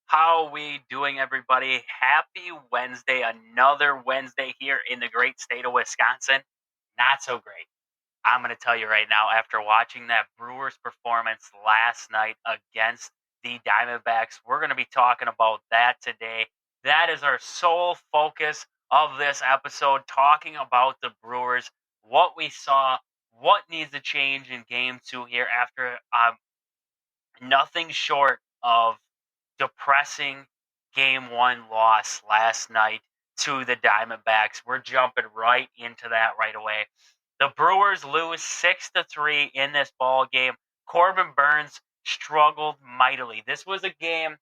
How we doing, everybody? Happy Wednesday. Another Wednesday here in the great state of Wisconsin. Not so great. I'm going to tell you right now, after watching that Brewers performance last night against the Diamondbacks, we're going to be talking about that today. That is our sole focus of this episode, talking about the Brewers, what we saw, what needs to change in game two here after nothing short of depressing game one loss last night to the Diamondbacks. We're jumping right into that right away. The Brewers lose 6-3 in this ball game. Corbin Burnes struggled mightily. This was a game,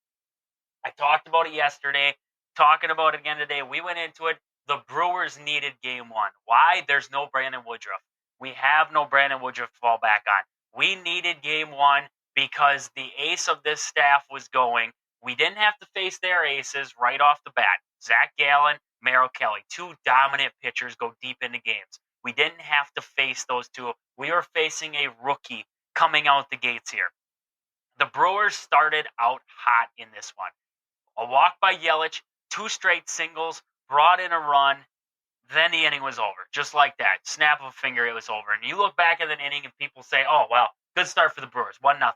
I talked about it yesterday, talking about it again today. We went into it. The Brewers needed game one. Why? There's no Brandon Woodruff. We have no Brandon Woodruff to fall back on. We needed game one because the ace of this staff was going. We didn't have to face their aces right off the bat. Zach Gallen, Merrill Kelly, two dominant pitchers go deep into games. We didn't have to face those two. We were facing a rookie coming out the gates here. The Brewers started out hot in this one. A walk by Yelich, two straight singles, brought in a run, then the inning was over. Just like that. Snap of a finger, it was over. And you look back at the inning and people say, oh, well, good start for the Brewers, 1-0.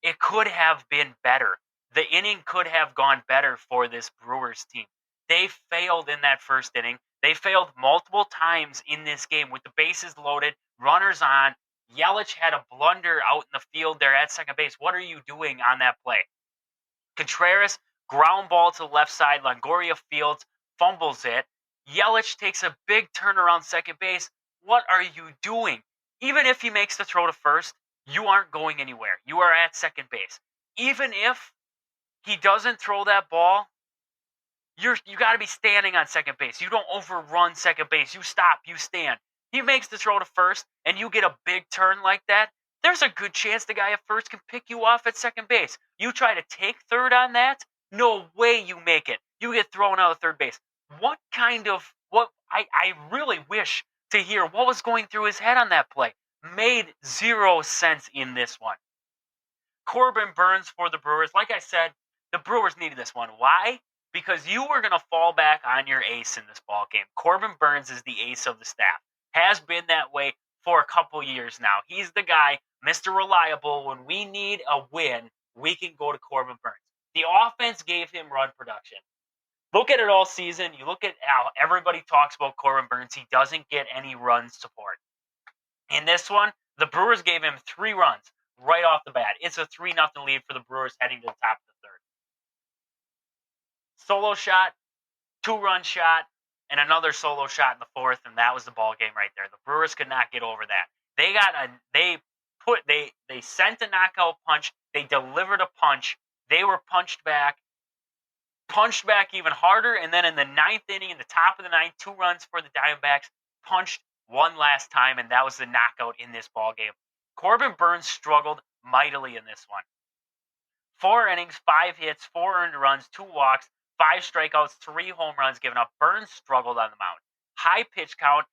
It could have been better. The inning could have gone better for this Brewers team. They failed in that first inning. They failed multiple times in this game with the bases loaded, runners on. Yelich had a blunder out in the field there at second base. What are you doing on that play? Contreras, ground ball to the left side. Longoria fields, fumbles it. Yelich takes a big turn around second base. What are you doing? Even if he makes the throw to first, you aren't going anywhere. You are at second base. Even if he doesn't throw that ball, you got to be standing on second base. You don't overrun second base. You stop, you stand. He makes the throw to first, and you get a big turn like that. There's a good chance the guy at first can pick you off at second base. You try to take third on that, no way you make it. You get thrown out of third base. I really wish to hear what was going through his head on that play. Made zero sense in this one. Corbin Burnes for the Brewers. Like I said, the Brewers needed this one. Why? Because you were going to fall back on your ace in this ball game. Corbin Burnes is the ace of the staff. Has been that way for a couple years now. He's the guy, Mr. Reliable. When we need a win, we can go to Corbin Burnes. The offense gave him run production. Look at it all season. You look at how everybody talks about Corbin Burnes. He doesn't get any run support. In this one, the Brewers gave him 3 runs right off the bat. It's a 3-0 lead for the Brewers heading to the top of the third. Solo shot, 2-run shot, and another solo shot in the fourth, and that was the ball game right there. The Brewers could not get over that. They sent a knockout punch. They delivered a punch. They were punched back even harder, and then in the ninth inning, in the top of the ninth, 2 runs for the Diamondbacks, punched one last time, and that was the knockout in this ball game. Corbin Burnes struggled mightily in this one. 4 innings, 5 hits, 4 earned runs, 2 walks, 5 strikeouts, 3 home runs given up. Burnes struggled on the mound. High pitch count.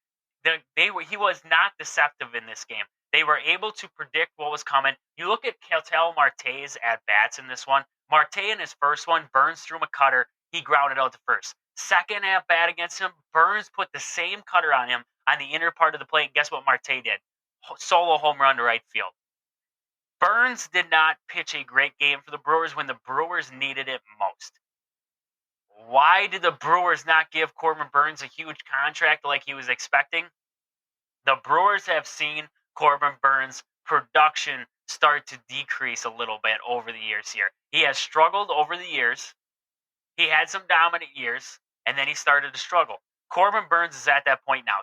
He was not deceptive in this game. They were able to predict what was coming. You look at Ketel Marte's at-bats in this one. Marte in his first one, Burnes threw him a cutter. He grounded out to first. Second at-bat against him, Burnes put the same cutter on him on the inner part of the plate. Guess what Marte did? Solo home run to right field. Burnes did not pitch a great game for the Brewers when the Brewers needed it most. Why did the Brewers not give Corbin Burnes a huge contract like he was expecting? The Brewers have seen Corbin Burnes' production start to decrease a little bit over the years here. He has struggled over the years. He had some dominant years, and then he started to struggle. Corbin Burnes is at that point now.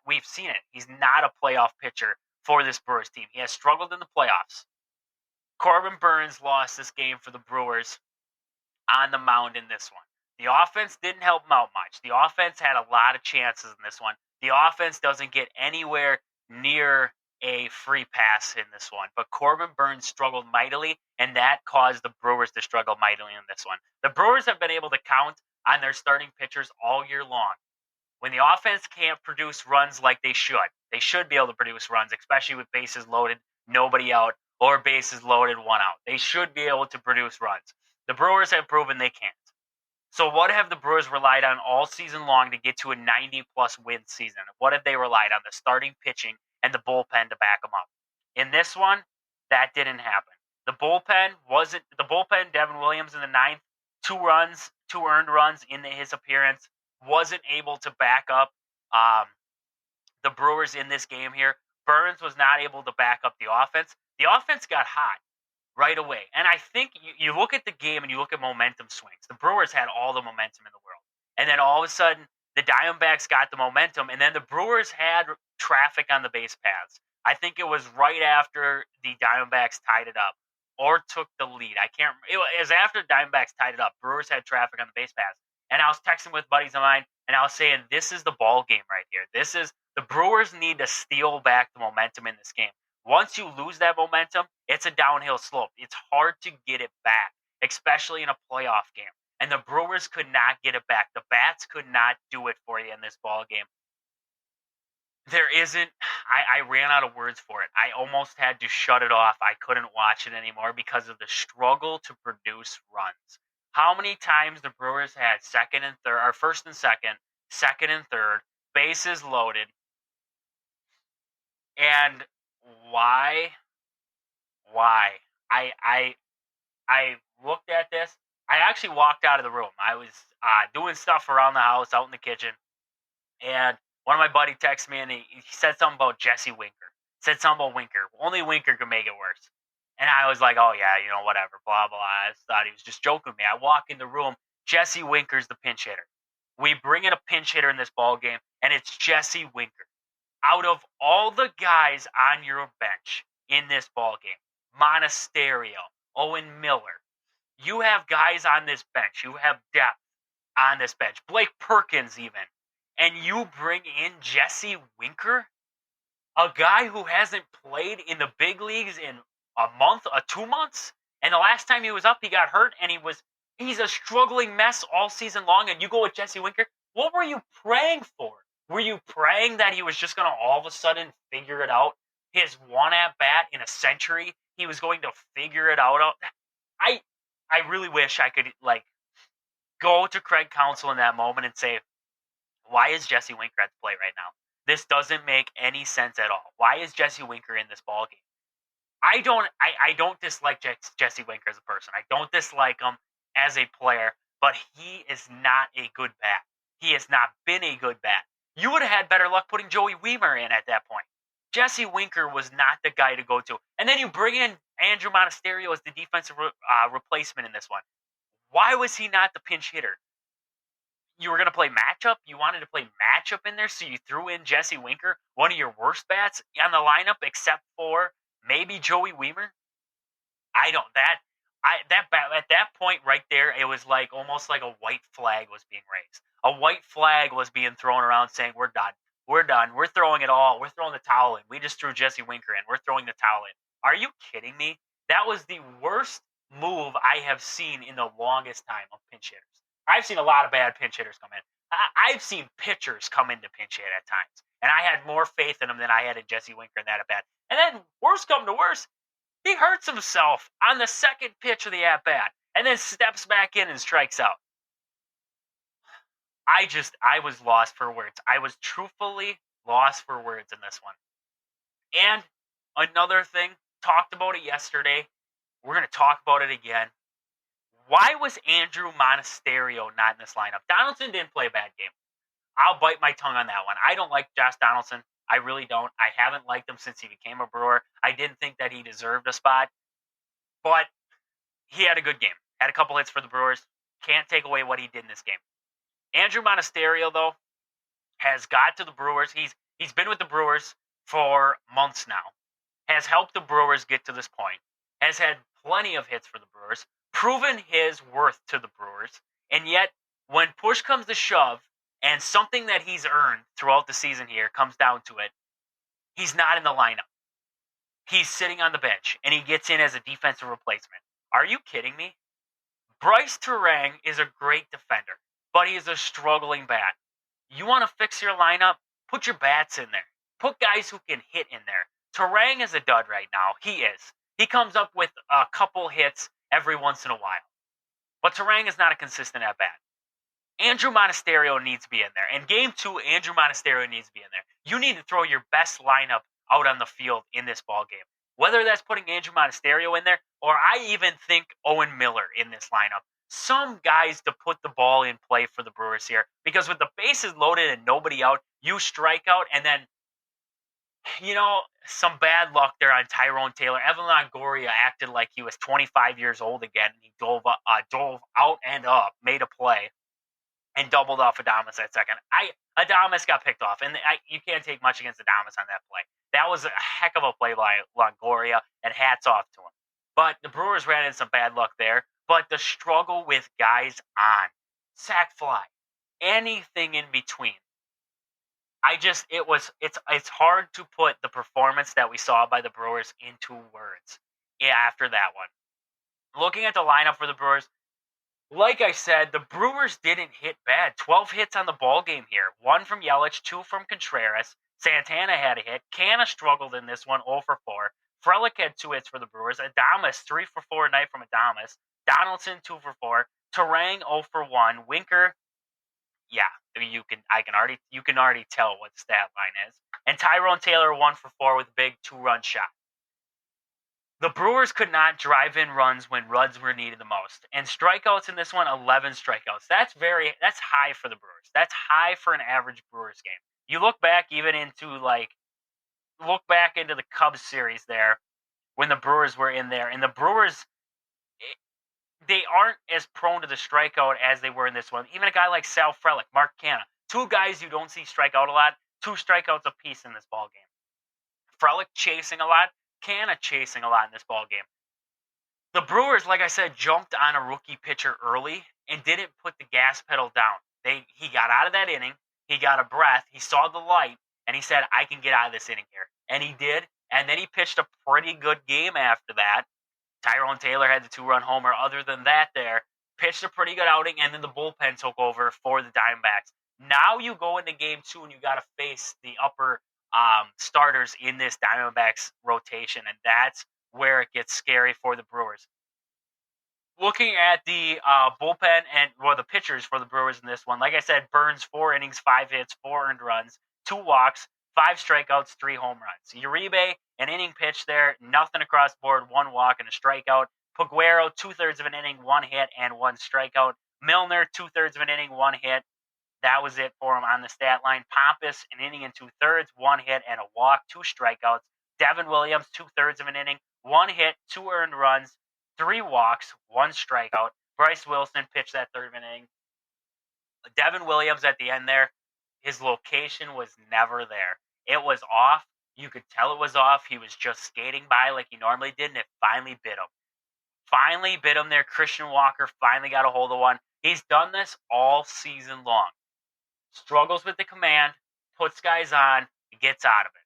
We've seen it. He's not a playoff pitcher for this Brewers team. He has struggled in the playoffs. Corbin Burnes lost this game for the Brewers on the mound in this one. The offense didn't help him out much. The offense had a lot of chances in this one. The offense doesn't get anywhere near a free pass in this one. But Corbin Burnes struggled mightily, and that caused the Brewers to struggle mightily in this one. The Brewers have been able to count on their starting pitchers all year long. When the offense can't produce runs like they should be able to produce runs, especially with bases loaded, nobody out, or bases loaded, 1 out. They should be able to produce runs. The Brewers have proven they can't. So what have the Brewers relied on all season long to get to a 90-plus win season? What have they relied on? The starting pitching and the bullpen to back them up. In this one, that didn't happen. The bullpen. Devin Williams in the ninth, 2 runs, 2 earned runs in his appearance, wasn't able to back up the Brewers in this game here. Burns was not able to back up the offense. The offense got hot right away. And I think you look at the game and you look at momentum swings. The Brewers had all the momentum in the world. And then all of a sudden, the Diamondbacks got the momentum, and then the Brewers had traffic on the base paths. I think it was right after the Diamondbacks tied it up or took the lead. I can't remember. It was after the Diamondbacks tied it up. Brewers had traffic on the base paths. And I was texting with buddies of mine, and I was saying, this is the ball game right here. The Brewers need to steal back the momentum in this game. Once you lose that momentum, it's a downhill slope. It's hard to get it back, especially in a playoff game. And the Brewers could not get it back. The bats could not do it for you in this ball game. There isn't. I ran out of words for it. I almost had to shut it off. I couldn't watch it anymore because of the struggle to produce runs. How many times the Brewers had second and third, or first and second and third, bases loaded, and why? Why? I looked at this. I actually walked out of the room. I was doing stuff around the house, out in the kitchen, and one of my buddy texted me, and he said something about Jesse Winker. Said something about Winker. Only Winker could make it worse. And I was like, oh yeah, whatever, blah blah. I thought he was just joking with me. I walk in the room. Jesse Winker's the pinch hitter. We bring in a pinch hitter in this ball game, and it's Jesse Winker. Out of all the guys on your bench in this ball game, Monasterio, Owen Miller, you have guys on this bench. You have depth on this bench. Blake Perkins even. And you bring in Jesse Winker, a guy who hasn't played in the big leagues in a month, 2 months. And the last time he was up, he got hurt, and he's a struggling mess all season long. And you go with Jesse Winker. What were you praying for? Were you praying that he was just going to all of a sudden figure it out? His one at bat in a century, he was going to figure it out. I really wish I could go to Craig Counsell in that moment and say, why is Jesse Winker at the plate right now? This doesn't make any sense at all. Why is Jesse Winker in this ball game? I don't dislike Jesse Winker as a person. I don't dislike him as a player, but he is not a good bat. He has not been a good bat. You would have had better luck putting Joey Wiemer in at that point. Jesse Winker was not the guy to go to. And then you bring in Andrew Monasterio as the defensive replacement in this one. Why was he not the pinch hitter? You were going to play matchup? You wanted to play matchup in there, so you threw in Jesse Winker, one of your worst bats on the lineup, except for maybe Joey Wiemer? At that point right there, it was like almost like a white flag was being raised. A white flag was being thrown around saying, we're done. We're done. We're throwing it all. We're throwing the towel in. We just threw Jesse Winker in. We're throwing the towel in. Are you kidding me? That was the worst move I have seen in the longest time of pinch hitters. I've seen a lot of bad pinch hitters come in. I've seen pitchers come into pinch hit at times. And I had more faith in him than I had in Jesse Winker in that at bat. And then, worst come to worst, he hurts himself on the second pitch of the at bat and then steps back in and strikes out. I was lost for words. I was truthfully lost for words in this one. And another thing, talked about it yesterday. We're going to talk about it again. Why was Andrew Monasterio not in this lineup? Donaldson didn't play a bad game. I'll bite my tongue on that one. I don't like Josh Donaldson. I really don't. I haven't liked him since he became a Brewer. I didn't think that he deserved a spot. But he had a good game. Had a couple hits for the Brewers. Can't take away what he did in this game. Andrew Monasterio, though, has got to the Brewers. He's been with the Brewers for months now. Has helped the Brewers get to this point. Has had plenty of hits for the Brewers. Proven his worth to the Brewers. And yet, when push comes to shove, and something that he's earned throughout the season here comes down to it, he's not in the lineup. He's sitting on the bench, and he gets in as a defensive replacement. Are you kidding me? Bryce Terang is a great defender, but he is a struggling bat. You want to fix your lineup? Put your bats in there. Put guys who can hit in there. Terang is a dud right now. He is. He comes up with a couple hits every once in a while. but Turang is not a consistent at bat. Andrew Monasterio needs to be in there. In game 2, Andrew Monasterio needs to be in there. You need to throw your best lineup out on the field in this ball game. Whether that's putting Andrew Monasterio in there, or I even think Owen Miller in this lineup. Some guys to put the ball in play for the Brewers here. Because with the bases loaded and nobody out, you strike out, and then, some bad luck there on Tyrone Taylor. Evan Longoria acted like he was 25 years old again. He dove out and up, made a play, and doubled off Adames at second. Adames got picked off, and you can't take much against Adames on that play. That was a heck of a play by Longoria, and hats off to him. But the Brewers ran into some bad luck there. But the struggle with guys on, sac fly, anything in between. It's hard to put the performance that we saw by the Brewers into words after that one. Looking at the lineup for the Brewers, like I said, the Brewers didn't hit bad. 12 hits on the ball game here. 1 from Yelich, 2 from Contreras. Santana had a hit. Canna struggled in this one, 0 for 4. Frelick had 2 hits for the Brewers. Adames, 3 for 4 night from Adames. Donaldson, 2 for 4. Turang, 0 for 1. Winker, yeah, you can already tell what the stat line is. And Tyrone Taylor, 1 for 4 with a big 2-run shot. The Brewers could not drive in runs when runs were needed the most. And strikeouts in this one, 11 strikeouts. That's high for the Brewers. That's high for an average Brewers game. You look back into the Cubs series there when the Brewers were in there. And the Brewers, they aren't as prone to the strikeout as they were in this one. Even a guy like Sal Frelick, Mark Canha. 2 guys you don't see strike out a lot. 2 strikeouts apiece in this ball game. Frelick chasing a lot. Canha chasing a lot in this ball game. The Brewers, like I said, jumped on a rookie pitcher early and didn't put the gas pedal down. He got out of that inning. He got a breath. He saw the light, and he said, I can get out of this inning here. And he did. And then he pitched a pretty good game after that. Tyrone Taylor had the 2-run homer. Other than that pitched a pretty good outing, and then the bullpen took over for the Diamondbacks. Now you go into game 2, and you got to face the upper starters in this Diamondbacks rotation, and that's where it gets scary for the Brewers. Looking at the bullpen the pitchers for the Brewers in this one, like I said, Burns 4 innings, 5 hits, 4 earned runs, 2 walks, 5 strikeouts, 3 home runs. Uribe, an inning pitch there, nothing across the board, 1 walk and a strikeout. Peguero, 2/3 of an inning, 1 hit and 1 strikeout. Milner, 2/3 of an inning, 1 hit. That was it for him on the stat line. Pompous, an inning and 2/3, 1 hit and a walk, 2 strikeouts. Devin Williams, 2/3 of an inning, 1 hit, 2 earned runs, 3 walks, 1 strikeout. Bryce Wilson pitched that third of an inning. Devin Williams at the end there, his location was never there. It was off. You could tell it was off. He was just skating by like he normally did, and it finally bit him. Finally bit him there. Christian Walker finally got a hold of one. He's done this all season long. Struggles with the command, puts guys on, gets out of it.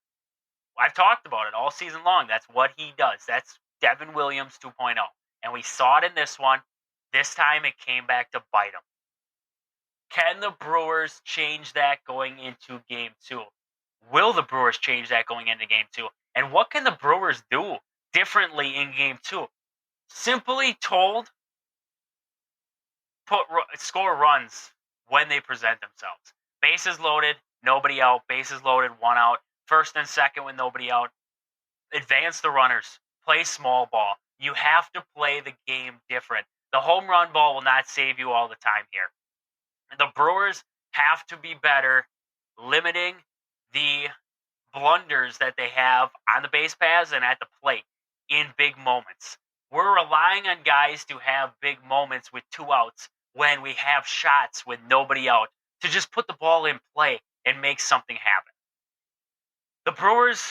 I've talked about it all season long. That's what he does. That's Devin Williams 2.0. And we saw it in this one. This time it came back to bite him. Can the Brewers change that going into game 2? Will the Brewers change that going into game 2? And what can the Brewers do differently in game 2? Simply told, score runs when they present themselves. Bases loaded, nobody out. Bases loaded, 1 out. First and second with nobody out. Advance the runners. Play small ball. You have to play the game different. The home run ball will not save you all the time here. The Brewers have to be better limiting the blunders that they have on the base paths and at the plate in big moments. We're relying on guys to have big moments with 2 outs when we have shots with nobody out to just put the ball in play and make something happen. The Brewers,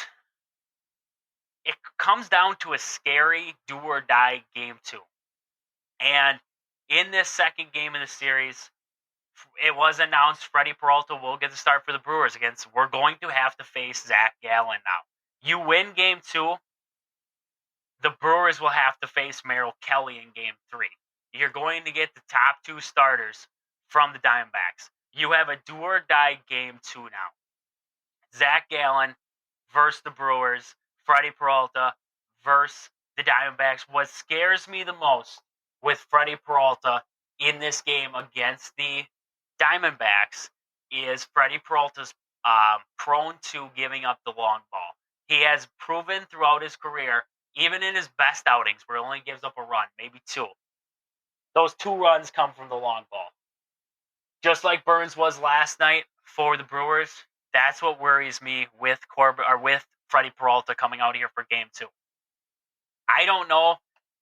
it comes down to a scary do-or-die game 2. And in this second game of the series, it was announced Freddie Peralta will get the start for the Brewers we're going to have to face Zach Gallen now. You win game 2, the Brewers will have to face Merrill Kelly in game 3. You're going to get the top 2 starters from the Diamondbacks. You have a do-or-die game 2 now. Zach Gallen versus the Brewers, Freddie Peralta versus the Diamondbacks. What scares me the most with Freddie Peralta in this game against the Diamondbacks is Freddie Peralta's prone to giving up the long ball. He has proven throughout his career, even in his best outings, where he only gives up a run, maybe two. Those 2 runs come from the long ball. Just like Burnes was last night for the Brewers, that's what worries me with Freddie Peralta coming out here for game 2. I don't know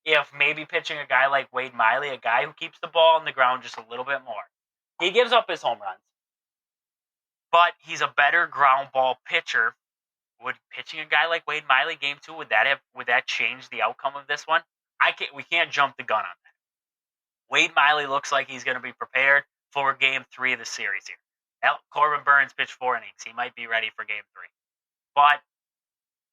if maybe pitching a guy like Wade Miley, a guy who keeps the ball on the ground just a little bit more. He gives up his home runs, but he's a better ground ball pitcher. Would pitching a guy like Wade Miley game 2, would that change the outcome of this one? We can't jump the gun on that. Wade Miley looks like he's going to be prepared for game 3 of the series here. Hell, Corbin Burnes pitched 4 innings. He might be ready for game 3. But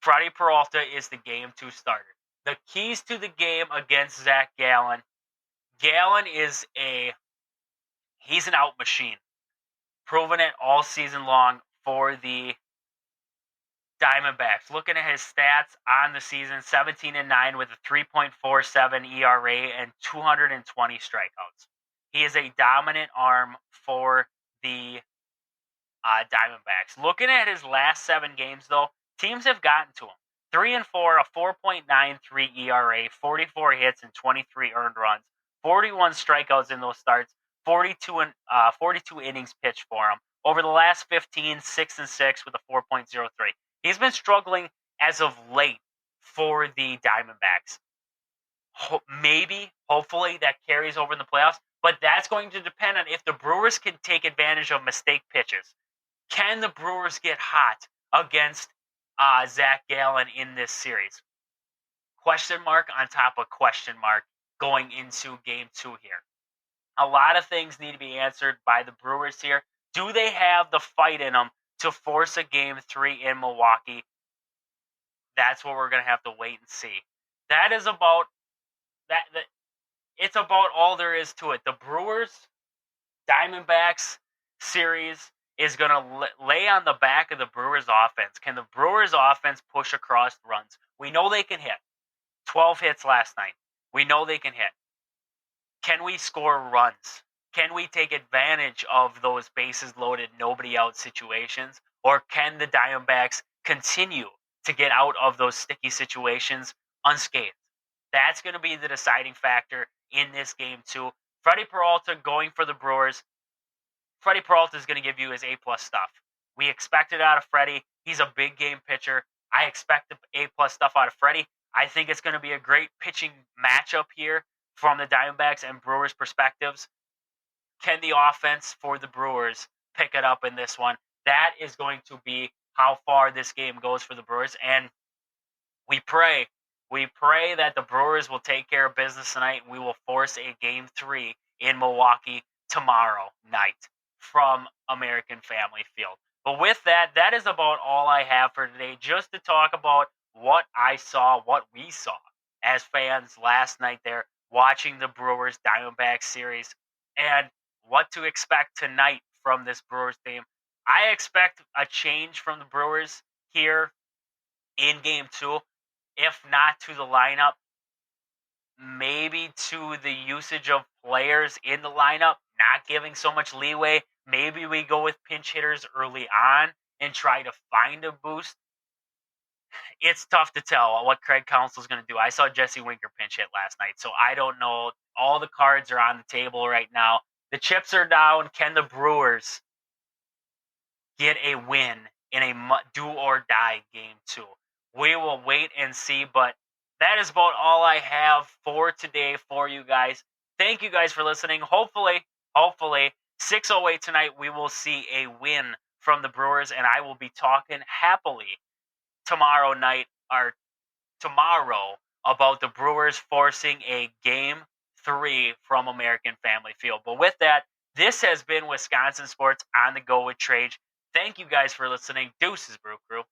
Freddie Peralta is the game 2 starter. The keys to the game against Zach Gallen. Gallen he's an out machine. Proven it all season long for the Diamondbacks. Looking at his stats on the season, 17-9 with a 3.47 ERA and 220 strikeouts. He is a dominant arm for the Diamondbacks. Looking at his last 7 games, though, teams have gotten to him. 3-4, a 4.93 ERA, 44 hits, and 23 earned runs. 41 strikeouts in those starts. 42 innings pitched for him. Over the last 15, 6-6 with a 4.03. He's been struggling as of late for the Diamondbacks. Hopefully, that carries over in the playoffs. But that's going to depend on if the Brewers can take advantage of mistake pitches. Can the Brewers get hot against Zach Gallen in this series? Question mark on top of question mark going into game 2 here. A lot of things need to be answered by the Brewers here. Do they have the fight in them to force a game 3 in Milwaukee? That's what we're going to have to wait and see. That is about that. It's about all there is to it. The Brewers Diamondbacks series is going to lay on the back of the Brewers offense. Can the Brewers offense push across runs? We know they can hit. 12 hits last night. We know they can hit. Can we score runs? Can we take advantage of those bases loaded, nobody out situations? Or can the Diamondbacks continue to get out of those sticky situations unscathed? That's going to be the deciding factor in this game 2. Freddie Peralta going for the Brewers. Freddie Peralta is going to give you his A-plus stuff. We expect it out of Freddie. He's a big game pitcher. I expect the A-plus stuff out of Freddie. I think it's going to be a great pitching matchup here from the Diamondbacks and Brewers perspectives. Can the offense for the Brewers pick it up in this one? That is going to be how far this game goes for the Brewers. And we pray that the Brewers will take care of business tonight. We will force a game 3 in Milwaukee tomorrow night from American Family Field. But with that, that is about all I have for today, just to talk about what I saw, what we saw as fans last night there, watching the Brewers Diamondbacks series, and what to expect tonight from this Brewers team. I expect a change from the Brewers here in game 2, if not to the lineup, maybe to the usage of players in the lineup, not giving so much leeway. Maybe we go with pinch hitters early on and try to find a boost. It's tough to tell what Craig Counsell's going to do. I saw Jesse Winker pinch hit last night, so I don't know. All the cards are on the table right now. The chips are down. Can the Brewers get a win in a do-or-die game 2? We will wait and see, but that is about all I have for today for you guys. Thank you guys for listening. Hopefully, 6:08 tonight, we will see a win from the Brewers, and I will be talking happily tomorrow about the Brewers forcing a game 3 from American Family Field. But with that, this has been Wisconsin Sports on the Go with Trage. Thank you guys for listening. Deuces, Brew Crew.